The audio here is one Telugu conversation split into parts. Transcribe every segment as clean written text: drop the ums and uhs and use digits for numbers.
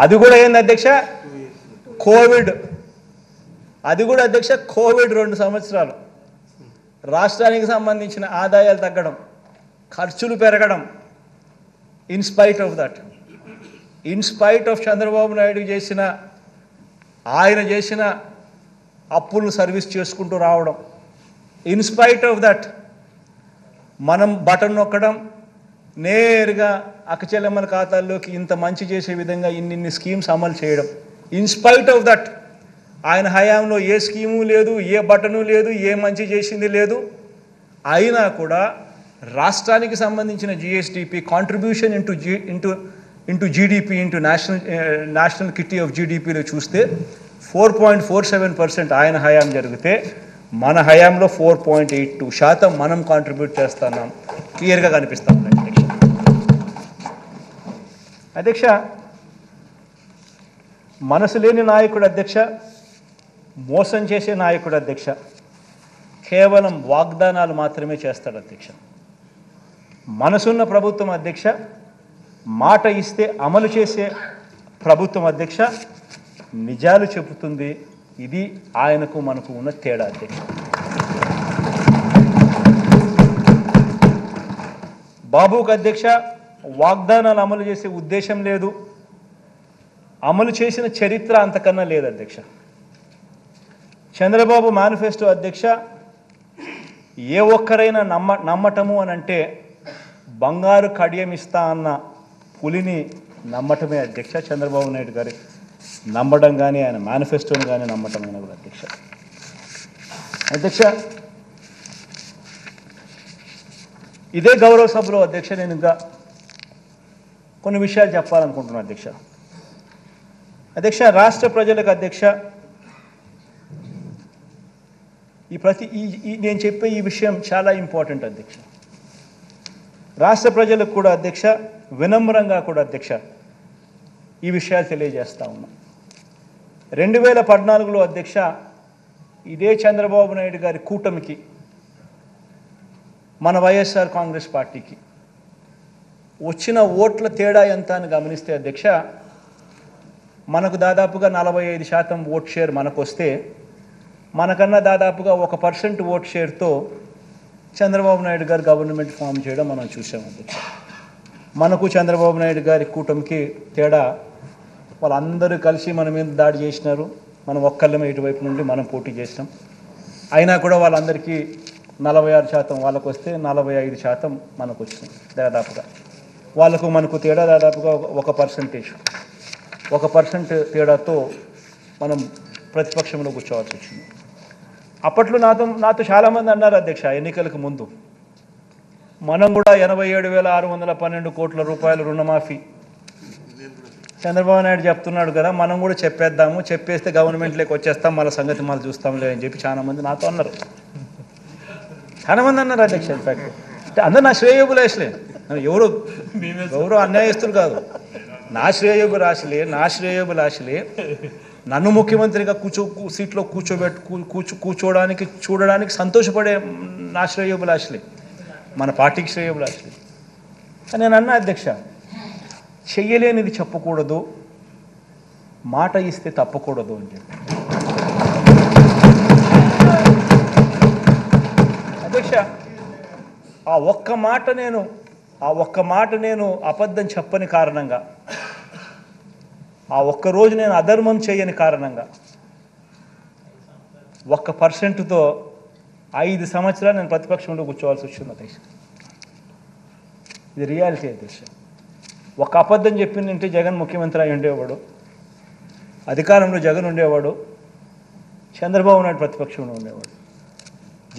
అది కూడా ఏంది అధ్యక్ష, కోవిడ్. అది కూడా అధ్యక్ష కోవిడ్ 2 సంవత్సరాలు. రాష్ట్రానికి సంబంధించిన ఆదాయాలు తగ్గడం, ఖర్చులు పెరగడం. ఇన్స్పైట్ ఆఫ్ చంద్రబాబు నాయుడు ఆయన చేసిన అప్పులను సర్వీస్ చేసుకుంటూ రావడం. ఇన్స్పైట్ ఆఫ్ దట్ మనం బటన్ నొక్కడం, నేరుగా అక్కచెల్లెమ్మల ఖాతాల్లోకి ఇంత మంచి చేసే విధంగా ఇన్ని స్కీమ్స్ అమలు చేయడం. ఇన్స్పైట్ ఆఫ్ దట్ ఆయన హయాంలో ఏ స్కీము లేదు, ఏ బటను లేదు, ఏ మంచి చేసింది లేదు. అయినా కూడా రాష్ట్రానికి సంబంధించిన GSDP contribution into GDP into national kitty of జీడిపిలో చూస్తే 4.47% ఆయన హయాం జరిగితే మన హయాంలో 4.82% మనం కాంట్రిబ్యూట్ చేస్తున్నాం. క్లియర్గా కనిపిస్తాం అధ్యక్ష. మనసు లేని నాయకుడు అధ్యక్ష, మోసం చేసే నాయకుడు అధ్యక్ష, కేవలం వాగ్దానాలు మాత్రమే చేస్తాడు అధ్యక్ష. మనసున్న ప్రభుత్వం అధ్యక్ష, మాట ఇస్తే అమలు చేసే ప్రభుత్వం అధ్యక్ష, నిజాలు చెబుతుంది. ఇది ఆయనకు మనకు ఉన్న తేడా అధ్యక్ష. బాబుకు అధ్యక్ష వాగ్దానాలు అమలు చేసే ఉద్దేశం లేదు, అమలు చేసిన చరిత్ర అంతకన్నా లేదు అధ్యక్ష. చంద్రబాబు మేనిఫెస్టో అధ్యక్ష, ఏ ఒక్కరైనా నమ్మటము అని అంటే బంగారు కడియం ఇస్తా అన్న పులిని నమ్మటమే అధ్యక్ష. చంద్రబాబు నాయుడు గారి నమ్మడం కానీ ఆయన మేనిఫెస్టోని కానీ నమ్మటమైన కూడా అధ్యక్ష. ఇదే గౌరవ సభలో అధ్యక్ష నేను ఇంకా కొన్ని విషయాలు చెప్పాలనుకుంటున్నాను అధ్యక్ష. రాష్ట్ర ప్రజలకు అధ్యక్ష నేను చెప్పే ఈ విషయం చాలా ఇంపార్టెంట్ అధ్యక్ష. రాష్ట్ర ప్రజలకు కూడా అధ్యక్ష, వినమ్రంగా కూడా అధ్యక్ష ఈ విషయాలు తెలియజేస్తా ఉన్నా. 2014లో అధ్యక్ష ఇదే చంద్రబాబు నాయుడు గారి కూటమికి మన వైఎస్ఆర్ కాంగ్రెస్ పార్టీకి వచ్చిన ఓట్ల తేడా ఎంత అని గమనిస్తే అధ్యక్ష, మనకు దాదాపుగా 45% ఓట్ షేర్ మనకు వస్తే మనకన్నా దాదాపుగా 1% ఓట్ షేర్తో చంద్రబాబు నాయుడు గారు గవర్నమెంట్ ఫామ్ చేయడం మనం చూసాం అధ్యక్ష. మనకు చంద్రబాబు నాయుడు గారి కూటమికి తేడా, వాళ్ళందరూ కలిసి మన మీద దాడి చేసినారు, మనం ఒక్కళ్ళమే ఇటువైపు నుండి మనం పోటీ చేసినాం. అయినా కూడా వాళ్ళందరికీ 46% వాళ్ళకు వస్తే 45% మనకు వచ్చింది దాదాపుగా. వాళ్ళకు మనకు తేడా దాదాపుగా 1% తేడాతో మనం ప్రతిపక్షంలో కూర్చోవాల్సి వచ్చింది. అప్పట్లో నాతో చాలామంది అన్నారు అధ్యక్ష, ఎన్నికలకు ముందు మనం కూడా 87,612 కోట్ల రూపాయల రుణమాఫీ చంద్రబాబు నాయుడు చెప్తున్నాడు కదా, మనం కూడా చెప్పేద్దాము, చెప్పేస్తే గవర్నమెంట్లోకి వచ్చేస్తాం, మళ్ళీ సంగతి మళ్ళీ చూస్తాంలే అని చెప్పి చాలామంది నాతో అన్నారు. చాలామంది అన్నారు అధ్యక్ష. ఇన్ఫాక్ట్ అందరూ నా శ్రేయోభిలాషులే, ఎవరు అన్యాయస్తులు కాదు, నా శ్రేయోభిలాషులే. నన్ను ముఖ్యమంత్రిగా సీట్లో కూర్చోడానికి చూడడానికి సంతోషపడే నా శ్రేయోభిలాషులే, మన పార్టీకి శ్రేయోభిలాషులే. అని నేను అన్నా అధ్యక్ష, చెయ్యలేనిది చెప్పకూడదు, మాట ఇస్తే తప్పకూడదు అని చెప్పి. అధ్యక్ష ఆ ఒక్క మాట నేను అబద్ధం చెప్పని కారణంగా, ఆ ఒక్కరోజు నేను అధర్మం చేయని కారణంగా 1%తో 5 సంవత్సరాలు నేను ప్రతిపక్షంలో కూర్చోవాల్సి వచ్చింది అధ్యక్ష. ఇది రియాలిటీ అధ్యక్ష. ఒక అబద్ధం చెప్పిందంటే జగన్ ముఖ్యమంత్రి అయి ఉండేవాడు, అధికారంలో జగన్ ఉండేవాడు, చంద్రబాబు నాయుడు ప్రతిపక్షంలో ఉండేవాడు.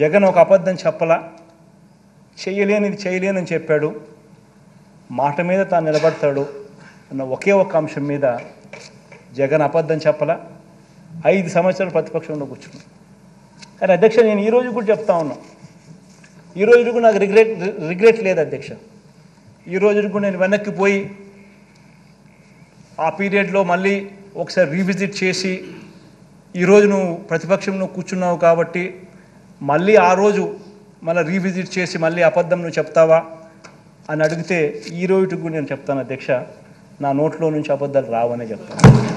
జగన్ ఒక అబద్ధం చెప్పలా, చేయలేనని చెప్పాడు, మాట మీద తాను నిలబడతాడు అన్న ఒకే ఒక్క అంశం మీద జగన్ అబద్ధం చెప్పలా, 5 సంవత్సరాలు ప్రతిపక్షంలో కూర్చున్నాను. కానీ అధ్యక్ష నేను ఈరోజు కూడా చెప్తా ఉన్నా, ఈరోజు కూడా నాకు రిగ్రెట్ లేదు అధ్యక్ష. ఈ రోజు కూడా నేను వెనక్కి పోయి ఆ పీరియడ్లో మళ్ళీ ఒకసారి రీవిజిట్ చేసి, ఈరోజు నువ్వు ప్రతిపక్షంలో కూర్చున్నావు కాబట్టి మళ్ళీ ఆ రోజు మళ్ళీ రీవిజిట్ చేసి మళ్ళీ అబద్ధం నువ్వు చెప్తావా అని అడిగితే ఈ రోజుకు నేను చెప్తాను అధ్యక్ష, నా నోట్లో నుంచి అబద్ధాలు రావనే చెప్తాను.